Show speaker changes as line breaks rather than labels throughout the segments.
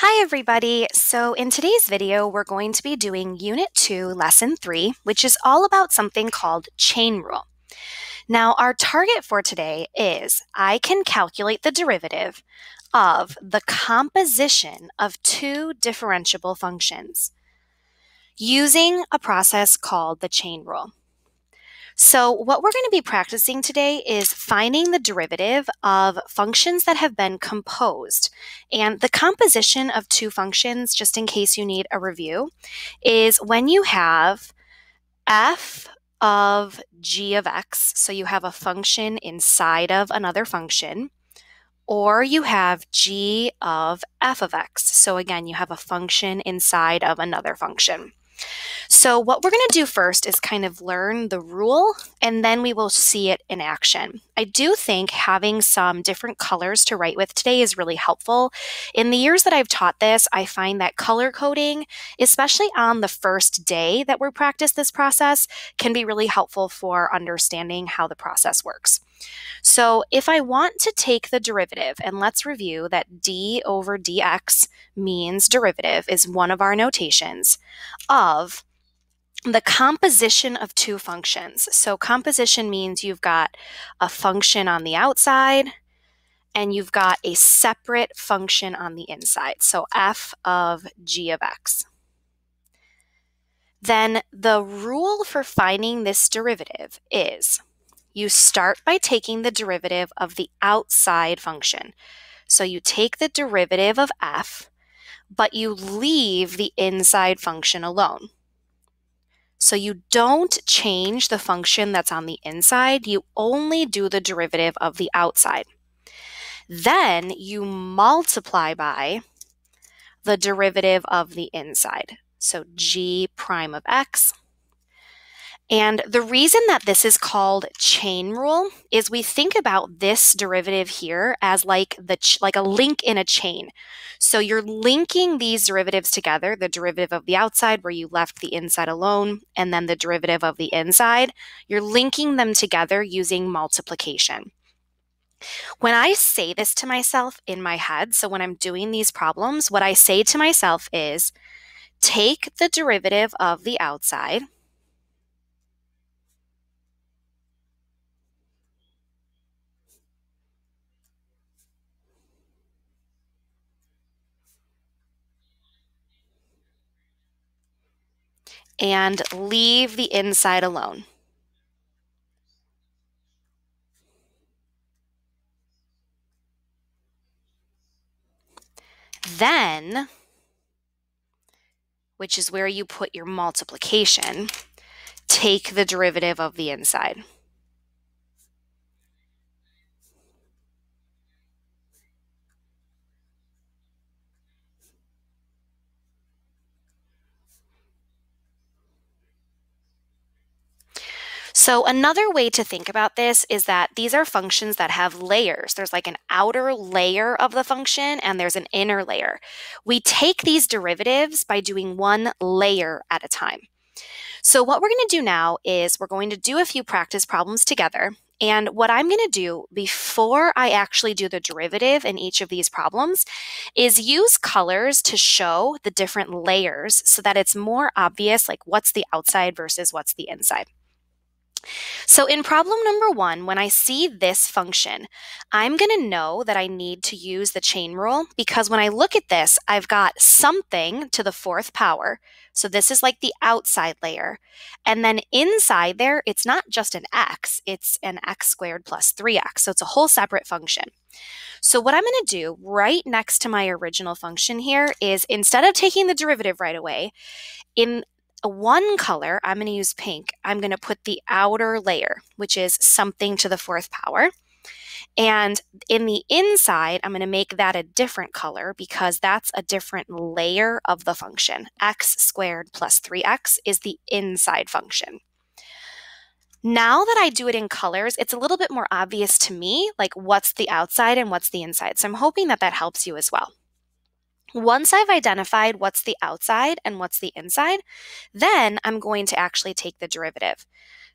Hi everybody! So in today's video, we're going to be doing Unit 2, Lesson 3, which is all about something called chain rule. Now, our target for today is I can calculate the derivative of the composition of two differentiable functions using a process called the chain rule. So what we're going to be practicing today is finding the derivative of functions that have been composed. And the composition of two functions, just in case you need a review, is when you have f of g of x, so you have a function inside of another function, or you have g of f of x. So again, you have a function inside of another function. So what we're going to do first is kind of learn the rule, and then we will see it in action. I do think having some different colors to write with today is really helpful. In the years that I've taught this, I find that color coding, especially on the first day that we practice this process, can be really helpful for understanding how the process works. So if I want to take the derivative, and let's review that d over dx means derivative is one of our notations of the composition of two functions. So composition means you've got a function on the outside and you've got a separate function on the inside. So f of g of x. Then the rule for finding this derivative is you start by taking the derivative of the outside function. So you take the derivative of f, but you leave the inside function alone. So you don't change the function that's on the inside, you only do the derivative of the outside. Then you multiply by the derivative of the inside. So g prime of x. And the reason that this is called chain rule is we think about this derivative here as like a link in a chain. So you're linking these derivatives together, the derivative of the outside where you left the inside alone, and then the derivative of the inside. You're linking them together using multiplication. When I say this to myself in my head, so when I'm doing these problems, what I say to myself is take the derivative of the outside and leave the inside alone. Then, which is where you put your multiplication, take the derivative of the inside. So another way to think about this is that these are functions that have layers. There's like an outer layer of the function and there's an inner layer. We take these derivatives by doing one layer at a time. So what we're going to do now is we're going to do a few practice problems together. And what I'm going to do before I actually do the derivative in each of these problems is use colors to show the different layers so that it's more obvious like what's the outside versus what's the inside. So in problem number 1, when I see this function, I'm going to know that I need to use the chain rule because when I look at this, I've got something to the 4th power. So this is like the outside layer. And then inside there, it's not just an x, it's an x squared plus 3x. So it's a whole separate function. So what I'm going to do right next to my original function here is instead of taking the derivative right away, in one color, I'm going to use pink. I'm going to put the outer layer, which is something to the 4th power. And in the inside, I'm going to make that a different color because that's a different layer of the function. X squared plus 3x is the inside function. Now that I do it in colors, it's a little bit more obvious to me, like what's the outside and what's the inside. So I'm hoping that that helps you as well. Once I've identified what's the outside and what's the inside, then I'm going to actually take the derivative.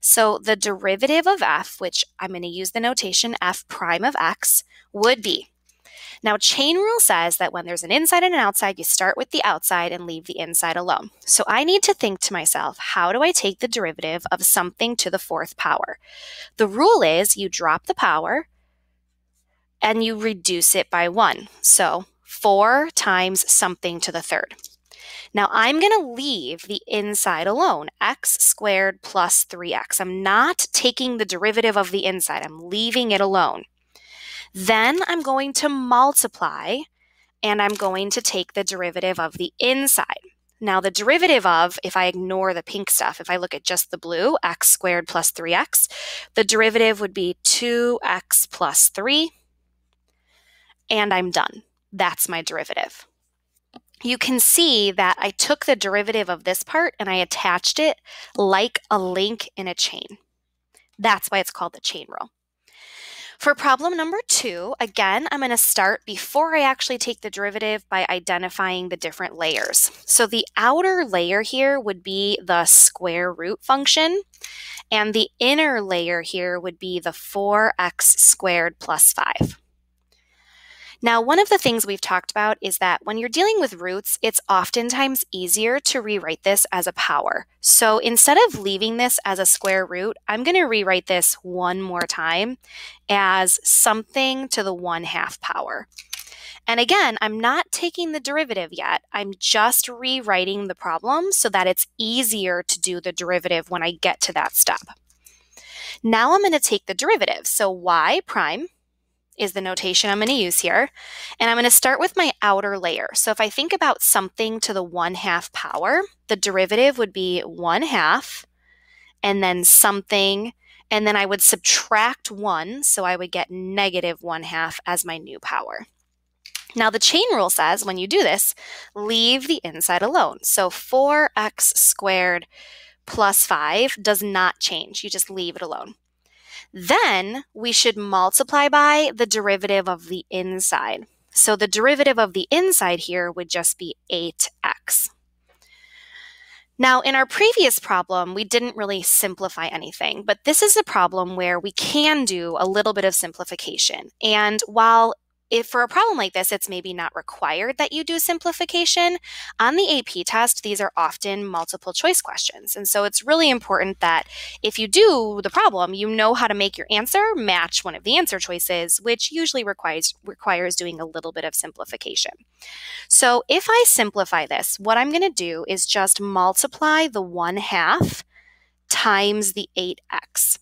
So the derivative of f, which I'm going to use the notation f prime of x, would be Now, chain rule says that when there's an inside and an outside, you start with the outside and leave the inside alone. So I need to think to myself, how do I take the derivative of something to the fourth power? The rule is you drop the power and you reduce it by 1. So 4 times something to the third. Now I'm going to leave the inside alone, x squared plus 3x. I'm not taking the derivative of the inside. I'm leaving it alone. Then I'm going to multiply, and I'm going to take the derivative of the inside. Now the derivative of, if I ignore the pink stuff, if I look at just the blue, x squared plus 3x, the derivative would be 2x plus 3, and I'm done. That's my derivative. You can see that I took the derivative of this part and I attached it like a link in a chain. That's why it's called the chain rule. For problem number 2, again, I'm going to start before I actually take the derivative by identifying the different layers. So the outer layer here would be the square root function, and the inner layer here would be the 4x squared plus 5. Now, one of the things we've talked about is that when you're dealing with roots, it's oftentimes easier to rewrite this as a power. So instead of leaving this as a square root, I'm going to rewrite this one more time as something to the 1/2 power. And again, I'm not taking the derivative yet. I'm just rewriting the problem so that it's easier to do the derivative when I get to that step. Now I'm going to take the derivative. So y prime is the notation I'm going to use here. And I'm going to start with my outer layer. So if I think about something to the 1/2 power, the derivative would be 1/2 and then something, and then I would subtract 1, so I would get negative 1/2 as my new power. Now the chain rule says when you do this, leave the inside alone. So 4x squared plus 5 does not change. You just leave it alone. Then we should multiply by the derivative of the inside. So the derivative of the inside here would just be 8x. Now, in our previous problem, we didn't really simplify anything, but this is a problem where we can do a little bit of simplification. And while if for a problem like this, it's maybe not required that you do simplification, on the AP test, these are often multiple choice questions. And so it's really important that if you do the problem, you know how to make your answer match one of the answer choices, which usually requires doing a little bit of simplification. So if I simplify this, what I'm going to do is just multiply the 1/2 times the 8x.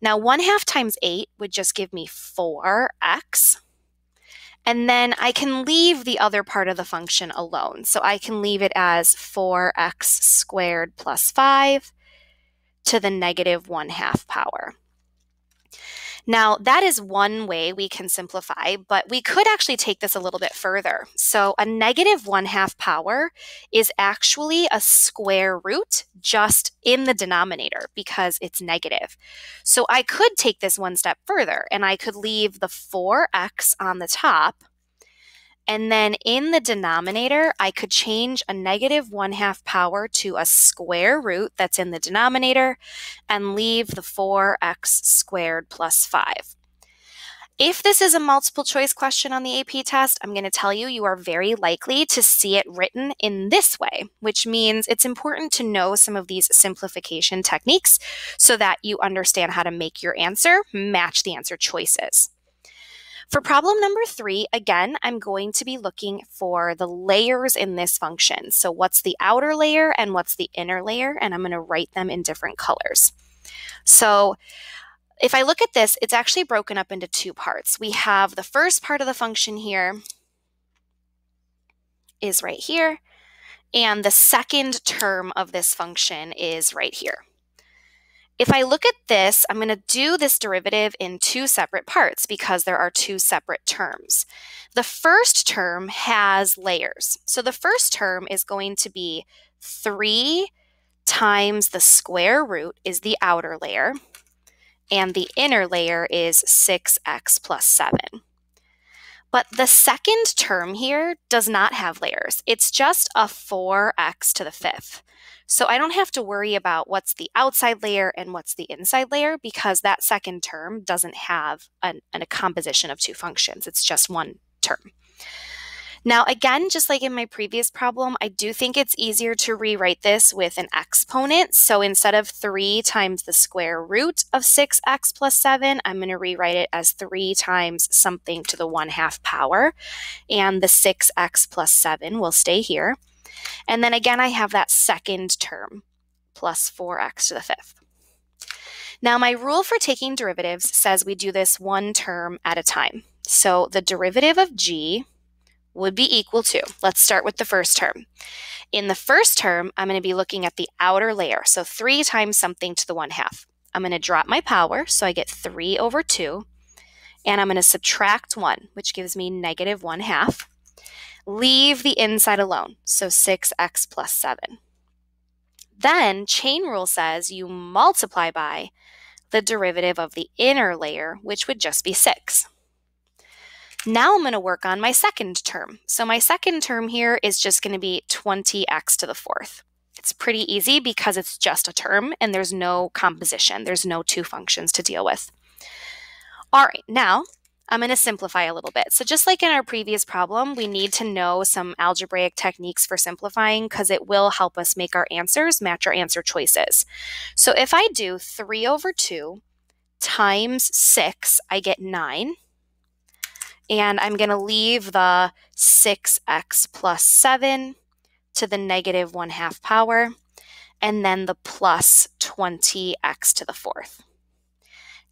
Now 1/2 times 8 would just give me 4x. And then I can leave the other part of the function alone. So I can leave it as 4x squared plus 5 to the negative 1/2 power. Now, that is one way we can simplify, but we could actually take this a little bit further. So a negative 1/2 power is actually a square root just in the denominator because it's negative. So I could take this one step further, and I could leave the 4x on the top, and then in the denominator, I could change a negative 1/2 power to a square root that's in the denominator and leave the 4x squared plus 5. If this is a multiple choice question on the AP test, I'm going to tell you you are very likely to see it written in this way, which means it's important to know some of these simplification techniques so that you understand how to make your answer match the answer choices. For problem number 3, again, I'm going to be looking for the layers in this function. So what's the outer layer and what's the inner layer? And I'm going to write them in different colors. So if I look at this, it's actually broken up into 2 parts. We have the first part of the function here is right here, and the second term of this function is right here. If I look at this, I'm going to do this derivative in 2 separate parts because there are 2 separate terms. The first term has layers. So the first term is going to be 3 times the square root is the outer layer, and the inner layer is 6x plus 7. But the second term here does not have layers. It's just a 4x to the 5th. So I don't have to worry about what's the outside layer and what's the inside layer because that second term doesn't have a composition of 2 functions. It's just one term. Now, again, just like in my previous problem, I do think it's easier to rewrite this with an exponent. So instead of 3 times the square root of 6x plus 7, I'm going to rewrite it as 3 times something to the 1/2 power. And the 6x plus 7 will stay here. And then again, I have that second term, plus 4x to the 5th. Now, my rule for taking derivatives says we do this one term at a time. So the derivative of g would be equal to, let's start with the first term. In the first term, I'm going to be looking at the outer layer, so 3 times something to the 1/2. I'm going to drop my power, so I get 3 over 2, and I'm going to subtract 1, which gives me negative 1/2. Leave the inside alone, so 6x plus 7. Then chain rule says you multiply by the derivative of the inner layer, which would just be 6. Now I'm going to work on my second term. So my second term here is just going to be 20x to the 4th. It's pretty easy because it's just a term and there's no composition. There's no two functions to deal with. All right, now I'm going to simplify a little bit. So just like in our previous problem, we need to know some algebraic techniques for simplifying because it will help us make our answers match our answer choices. So if I do 3 over 2 times 6, I get 9. And I'm going to leave the 6x plus 7 to the negative 1/2 power, and then the plus 20x to the 4th.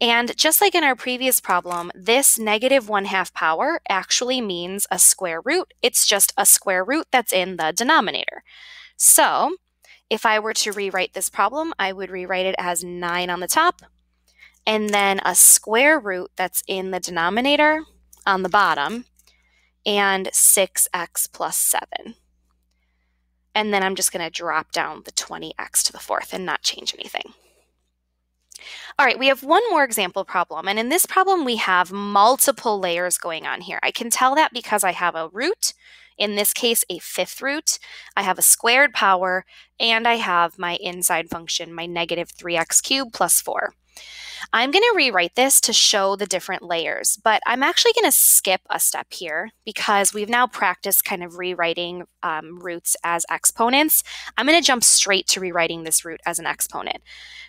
And just like in our previous problem, this negative 1/2 power actually means a square root. It's just a square root that's in the denominator. So if I were to rewrite this problem, I would rewrite it as 9 on the top, and then a square root that's in the denominator on the bottom, and 6x plus 7. And then I'm just going to drop down the 20x to the 4th and not change anything. All right, we have one more example problem, and in this problem we have multiple layers going on here. I can tell that because I have a root, in this case a 5th root, I have a squared power, and I have my inside function, my negative 3x cubed plus 4. I'm going to rewrite this to show the different layers, but I'm actually going to skip a step here because we've now practiced kind of rewriting roots as exponents. I'm going to jump straight to rewriting this root as an exponent.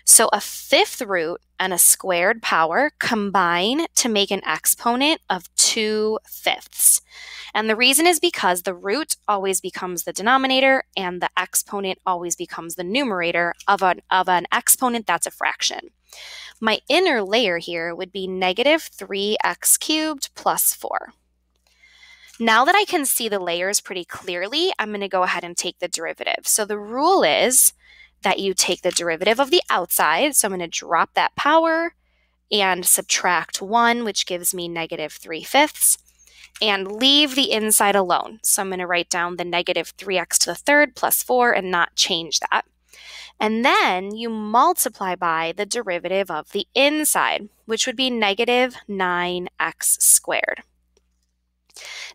So a 5th root and a squared power combine to make an exponent of 2/5. And the reason is because the root always becomes the denominator and the exponent always becomes the numerator of an exponent that's a fraction. My inner layer here would be negative 3x cubed plus 4. Now that I can see the layers pretty clearly, I'm going to go ahead and take the derivative. So the rule is that you take the derivative of the outside. So I'm going to drop that power and subtract 1, which gives me negative 3/5, and leave the inside alone. So I'm going to write down the negative 3x to the 3rd plus 4 and not change that. And then you multiply by the derivative of the inside, which would be negative 9x squared.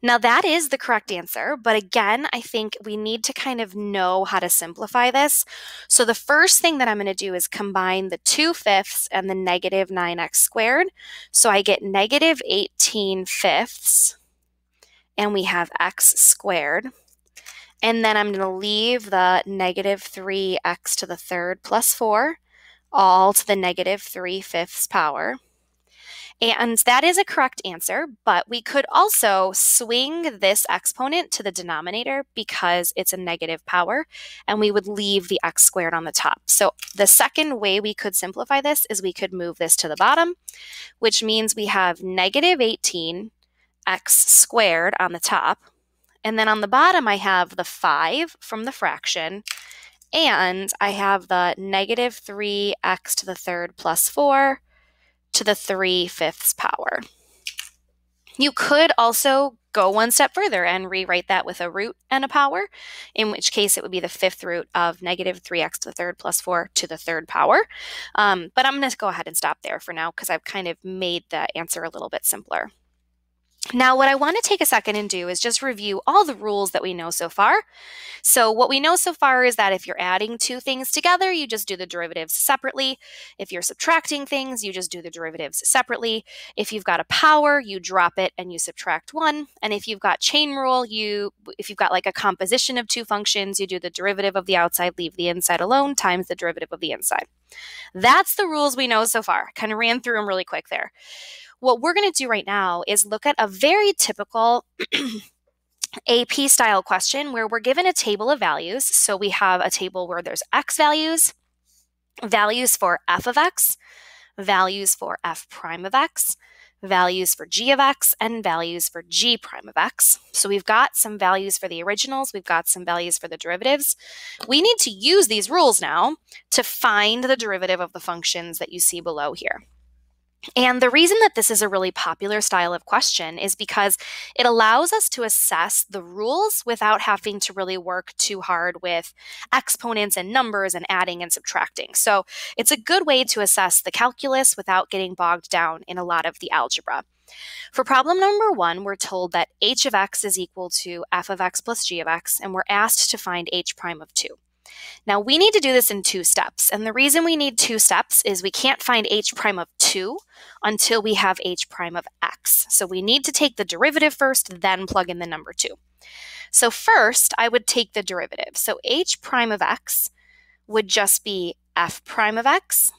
Now that is the correct answer, but again, I think we need to kind of know how to simplify this. So the first thing that I'm going to do is combine the 2/5 and the negative 9x squared. So I get negative 18/5, and we have x squared. And then I'm going to leave the negative 3x to the 3rd plus 4, all to the negative 3/5 power. And that is a correct answer, but we could also swing this exponent to the denominator because it's a negative power, and we would leave the x squared on the top. So the second way we could simplify this is we could move this to the bottom, which means we have negative 18x squared on the top. And then on the bottom, I have the 5 from the fraction, and I have the negative 3x to the 3rd plus 4 to the 3/5 power. You could also go one step further and rewrite that with a root and a power, in which case it would be the 5th root of negative 3x to the 3rd plus 4 to the 3rd power. But I'm going to go ahead and stop there for now because I've kind of made the answer a little bit simpler. Now, what I want to take a second and do is just review all the rules that we know so far. So what we know so far is that if you're adding two things together, you just do the derivatives separately. If you're subtracting things, you just do the derivatives separately. If you've got a power, you drop it and you subtract one. And if you've got chain rule, if you've got like a composition of two functions, you do the derivative of the outside, leave the inside alone, times the derivative of the inside. That's the rules we know so far. Kind of ran through them really quick there. What we're going to do right now is look at a very typical AP style question where we're given a table of values. So we have a table where there's x values, values for f of x, values for f prime of x, values for g of x, and values for g prime of x. So we've got some values for the originals, we've got some values for the derivatives. We need to use these rules now to find the derivative of the functions that you see below here. And the reason that this is a really popular style of question is because it allows us to assess the rules without having to really work too hard with exponents and numbers and adding and subtracting. So it's a good way to assess the calculus without getting bogged down in a lot of the algebra. For problem number 1, we're told that h of x is equal to f of x plus g of x, and we're asked to find h prime of 2. Now, we need to do this in 2 steps, and the reason we need 2 steps is we can't find h prime of 2 until we have h prime of x. So we need to take the derivative first, then plug in the number 2. So first, I would take the derivative. So h prime of x would just be f prime of x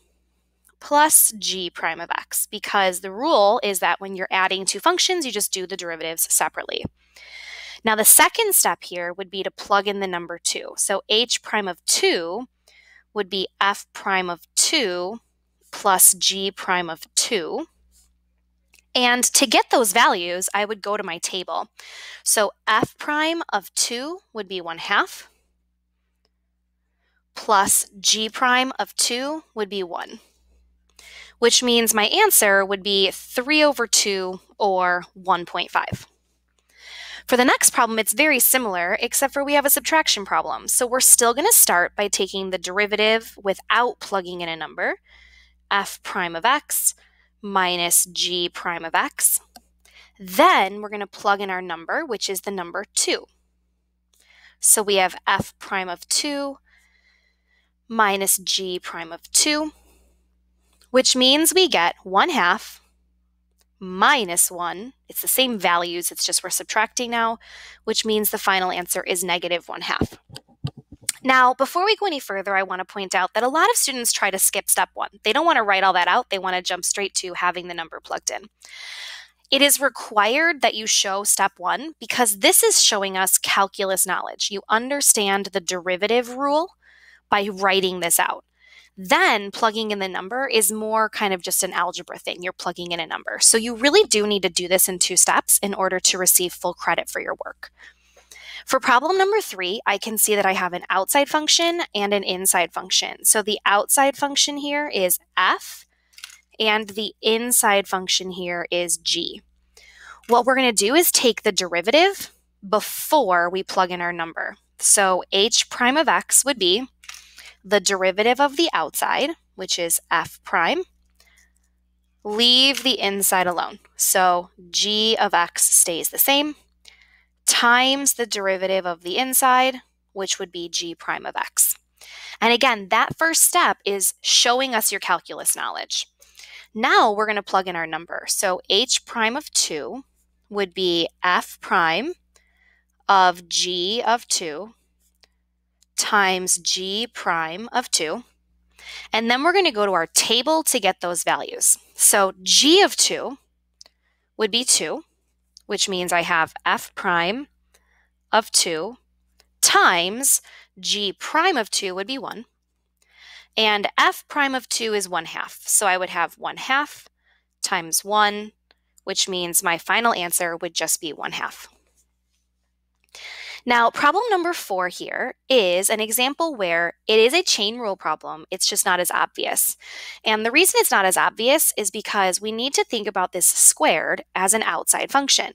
plus g prime of x, because the rule is that when you're adding two functions, you just do the derivatives separately. Now, the second step here would be to plug in the number 2. So h prime of 2 would be f prime of 2 plus g prime of 2. And to get those values, I would go to my table. So f prime of 2 would be 1/2 plus g prime of 2 would be 1, which means my answer would be 3/2 or 1.5. For the next problem, it's very similar, except for we have a subtraction problem. So we're still going to start by taking the derivative without plugging in a number, f prime of x minus g prime of x. Then we're going to plug in our number, which is the number 2. So we have f prime of 2 minus g prime of 2, which means we get 1/2 minus 1. It's the same values, it's just we're subtracting now, which means the final answer is -1/2. Now, before we go any further, I want to point out that a lot of students try to skip step 1. They don't want to write all that out. They want to jump straight to having the number plugged in. It is required that you show step 1 because this is showing us calculus knowledge. You understand the derivative rule by writing this out. Then plugging in the number is more kind of just an algebra thing. You're plugging in a number. So you really do need to do this in 2 steps in order to receive full credit for your work. For problem number 3, I can see that I have an outside function and an inside function. So the outside function here is f, and the inside function here is g. What we're going to do is take the derivative before we plug in our number. So h prime of x would be the derivative of the outside, which is f prime, leave the inside alone. So g of x stays the same, times the derivative of the inside, which would be g prime of x. And again, that first step is showing us your calculus knowledge. Now we're going to plug in our number. So h prime of 2 would be f prime of g of 2 times g prime of 2. And then we're going to go to our table to get those values. So g of 2 would be 2, which means I have f prime of 2 times g prime of 2 would be 1. And f prime of 2 is 1/2. So I would have 1/2 times 1, which means my final answer would just be 1/2. Now, problem number 4 here is an example where it is a chain rule problem. It's just not as obvious. And the reason it's not as obvious is because we need to think about this squared as an outside function.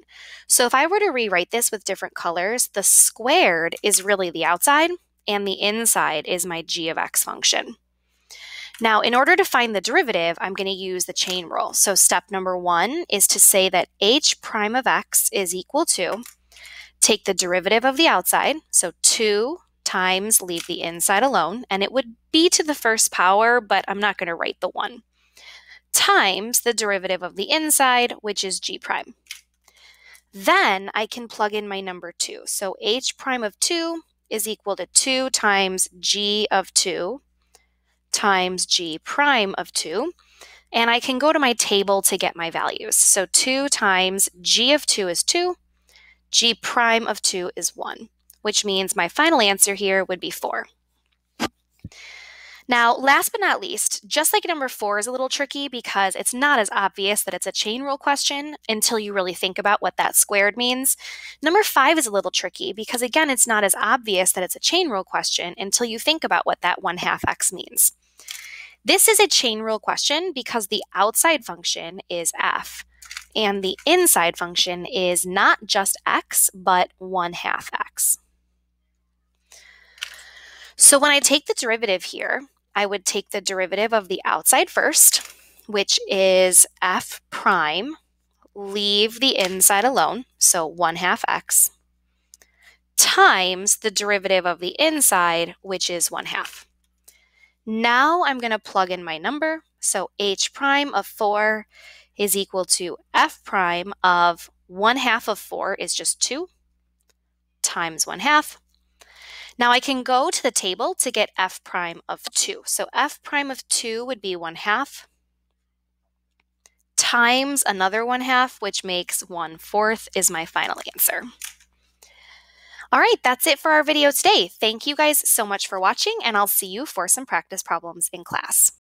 So if I were to rewrite this with different colors, the squared is really the outside, and the inside is my g of x function. Now, in order to find the derivative, I'm going to use the chain rule. So step number 1 is to say that h prime of x is equal to, take the derivative of the outside, so 2 times, leave the inside alone, and it would be to the first power, but I'm not going to write the 1, times the derivative of the inside, which is g prime. Then I can plug in my number 2. So h prime of 2 is equal to 2 times g of 2 times g prime of 2. And I can go to my table to get my values. So 2 times g of 2 is 2, g prime of 2 is 1, which means my final answer here would be 4. Now, last but not least, just like number 4 is a little tricky because it's not as obvious that it's a chain rule question until you really think about what that squared means. Number 5 is a little tricky because, again, it's not as obvious that it's a chain rule question until you think about what that 1/2 x means. This is a chain rule question because the outside function is f, and the inside function is not just x, but 1/2 x. So when I take the derivative here, I would take the derivative of the outside first, which is f prime, leave the inside alone, so 1/2 x, times the derivative of the inside, which is 1/2. Now I'm going to plug in my number, so h prime of 4 is equal to f prime of 1/2 of 4 is just 2, times 1/2. Now I can go to the table to get f prime of 2. So f prime of 2 would be 1/2 times another 1/2, which makes 1/4 is my final answer. All right, that's it for our video today. Thank you guys so much for watching, and I'll see you for some practice problems in class.